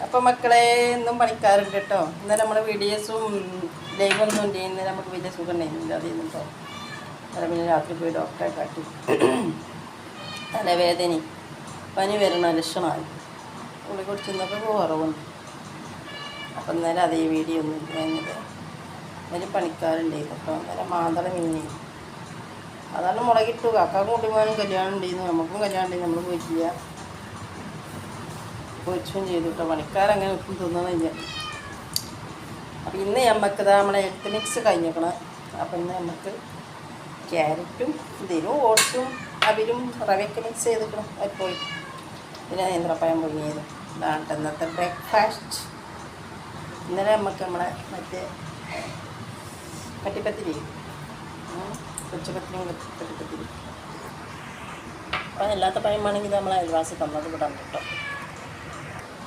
അപ്പോൾ മക്കളെ ഇന്നും പണിക്കാറുണ്ട് കേട്ടോ. ഇന്നലെ നമ്മൾ വീഡിയോസും ലൈവൊന്നും ഉണ്ട്. ഇന്നലെ നമുക്ക് വലിയ സുഖം ഉണ്ടായിരുന്നില്ല. അതിൽ നിന്നിട്ടോ അന്നേരം പിന്നെ രാത്രി പോയി ഡോക്ടറെ കാട്ടി. തലവേദന പനി വരണ ലക്ഷണമായി. ഉള്ളി കുടിച്ചൊന്നൊക്കെ കുറവുണ്ട്. അപ്പം ഇന്നലെ അതേ വീഡിയോ ഒന്നും ഇല്ല. ഇന്നലെ പണിക്കാരുണ്ടായിരുന്നു കേട്ടോ. ഇന്നലെ മാന്തള മീനി അതാണ് മുളകിട്ടു. കാക്കാക്കും കുട്ടിമാനും കല്യാണം ഉണ്ടായിരുന്നു, നമുക്കും കല്യാണം ഉണ്ടായിരുന്നു. നമ്മൾ പോയിട്ടില്ല. പൊരിച്ചും ചെയ്തു കേട്ടോ. പണിക്കാരങ്ങനെ ഒട്ടും തിന്നണില്ല. അപ്പം ഇന്ന് നമുക്ക് നമ്മളെ ഹെൽത്ത് മിക്സ് കഴിഞ്ഞേക്കണം. അപ്പം ഇന്ന് നമുക്ക് ക്യാരറ്റും ഇതിലും ഓട്സും അവിലും റവയൊക്കെ മിക്സ് ചെയ്തിക്കണം. പോയി പിന്നെ നേന്ത്രപ്പഴം പൊങ്ങിയത് ഇതാണ് ഇന്നത്തെ ബ്രേക്ക്ഫാസ്റ്റ്. ഇന്നലെ നമുക്ക് നമ്മളെ മറ്റേ കട്ടിപ്പത്തിരി കൊച്ചുപത്തിരിയും കട്ടിപ്പത്തിരി അപ്പം അല്ലാത്ത പഴമാണെങ്കിൽ നമ്മൾ അയൽവാസി തന്നത് വിടാൻ കേട്ടോ.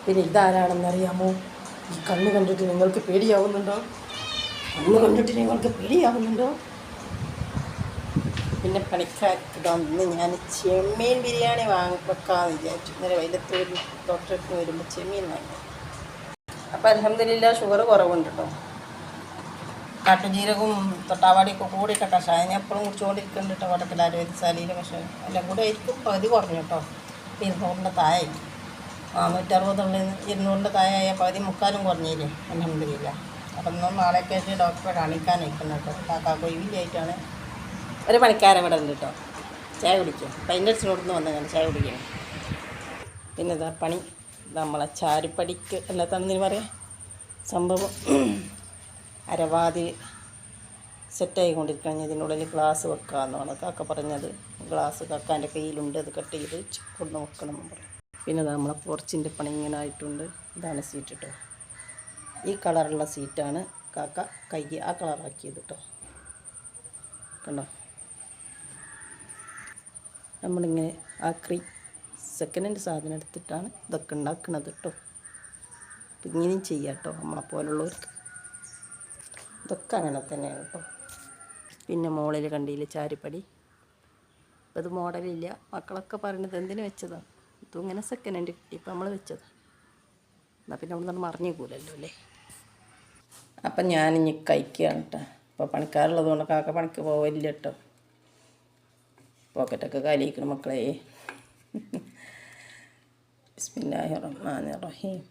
പിന്നെ ഇതാരാണെന്നറിയാമോ? ഈ കണ്ണ് കണ്ടിട്ട് നിങ്ങൾക്ക് പേടിയാവുന്നുണ്ടോ? കണ്ണ് കണ്ടിട്ട് നിങ്ങൾക്ക് പേടിയാവുന്നുണ്ടോ? പിന്നെ പണിക്കാർക്ക് ഇന്ന് ഞാൻ ചെമ്മീൻ ബിരിയാണി വെക്കാമെന്ന് വിചാരിച്ചു. ഇന്നലെ വൈലത്തൂർ ഡോക്ടർക്ക് വരുമ്പോൾ ചെമ്മീൻ വാങ്ങി. അപ്പോൾ അൽഹംദുലില്ലാ ഷുഗർ കുറവുണ്ട് കേട്ടോ. കാട്ടുജീരകവും തൊട്ടാവാടിയൊക്കെ കൂടിയിട്ട കഷായം ഞാൻ എപ്പോഴും കുടിച്ചുകൊണ്ടിരിക്കുന്നുണ്ട് കേട്ടോ. വടക്കൽ ആരോഗ്യശാലയിൽ കഷായം എല്ലാം കൂടെ ആയിരിക്കും പകുതി കുറഞ്ഞു കേട്ടോ. 200-ൻ്റെ താഴെ 460 200-ൻ്റെ താഴെ പകുതി മുക്കാലും കുറഞ്ഞില്ലേ അൽഹംദുലില്ലാ. അപ്പം ഇന്നും നാളെയൊക്കെ ആയിട്ട് ഡോക്ടറെ കാണിക്കാൻ നിൽക്കുന്നു കേട്ടോ. കൊയിലായിട്ടാണ് ഒരു പണിക്കാരൻ ഇവിടെ ഉണ്ട് കേട്ടോ. ചായ കുടിക്കുക. പൈൻ്റെടുത്ത് വന്നു ചായ കുടിക്കണം. പിന്നെ ഇതാ പണി നമ്മളെ ചാരുപ്പടിക്ക് എല്ലാത്താണെന്ന് പറയാം സംഭവം. അരവാതി സെറ്റായിക്കൊണ്ടിരിക്കുകയാണ്. ഇതിനുള്ളിൽ ഗ്ലാസ് വെക്കാമെന്നാണ് കാക്ക പറഞ്ഞത്. ഗ്ലാസ് കാക്കാൻ്റെ കയ്യിലുണ്ട്, അത് കട്ട് ചെയ്ത് കൊണ്ട് വെക്കണം എന്ന് പറയും. പിന്നെ നമ്മളെ പോർച്ചിൻ്റെ പണി ഇങ്ങനെ ആയിട്ടുണ്ട്. ഇതാണ് സീറ്റ് കേട്ടോ. ഈ കളറുള്ള സീറ്റാണ് കാക്ക കൈ ആ കളറാക്കിയത് കേട്ടോ. കണ്ടോ? നമ്മളിങ്ങനെ ആക്രി സെക്കൻഡ് ഹാൻഡ് സാധനം എടുത്തിട്ടാണ് ഇതൊക്കെ ഉണ്ടാക്കുന്നത് കേട്ടോ. അപ്പം ഇങ്ങനെയും ചെയ്യാം കേട്ടോ നമ്മളെപ്പോലുള്ളവർക്ക്. ഇതൊക്കെ അങ്ങനെ തന്നെയാണ് കേട്ടോ. പിന്നെ മോളിൽ കണ്ടിയിൽ ചാരിപ്പടി. ഇപ്പം ഇത് മോഡലില്ല. മക്കളൊക്കെ പറയുന്നത് എന്തിനു വെച്ചതാണ്? ഇതും ഇങ്ങനെ സെക്കൻഡ് ഹാൻഡ് കിട്ടി ഇപ്പം നമ്മൾ വെച്ചതാണ്. എന്നാൽ പിന്നെ അവിടെ നിന്ന് മറിഞ്ഞേക്കൂലല്ലോ അല്ലേ. അപ്പം ഞാനിനി കഴിക്കുകയാണ് കേട്ടോ. ഇപ്പോൾ പണിക്കാരുള്ളത് കൊണ്ട് കാക്ക പണിക്ക് പോവില്ല കേട്ടോ. പോക്കറ്റൊക്കെ കാലിയിരിക്കണം മക്കളെ. ബിസ്മില്ലാഹിർ റഹ്മാനിർ റഹീം.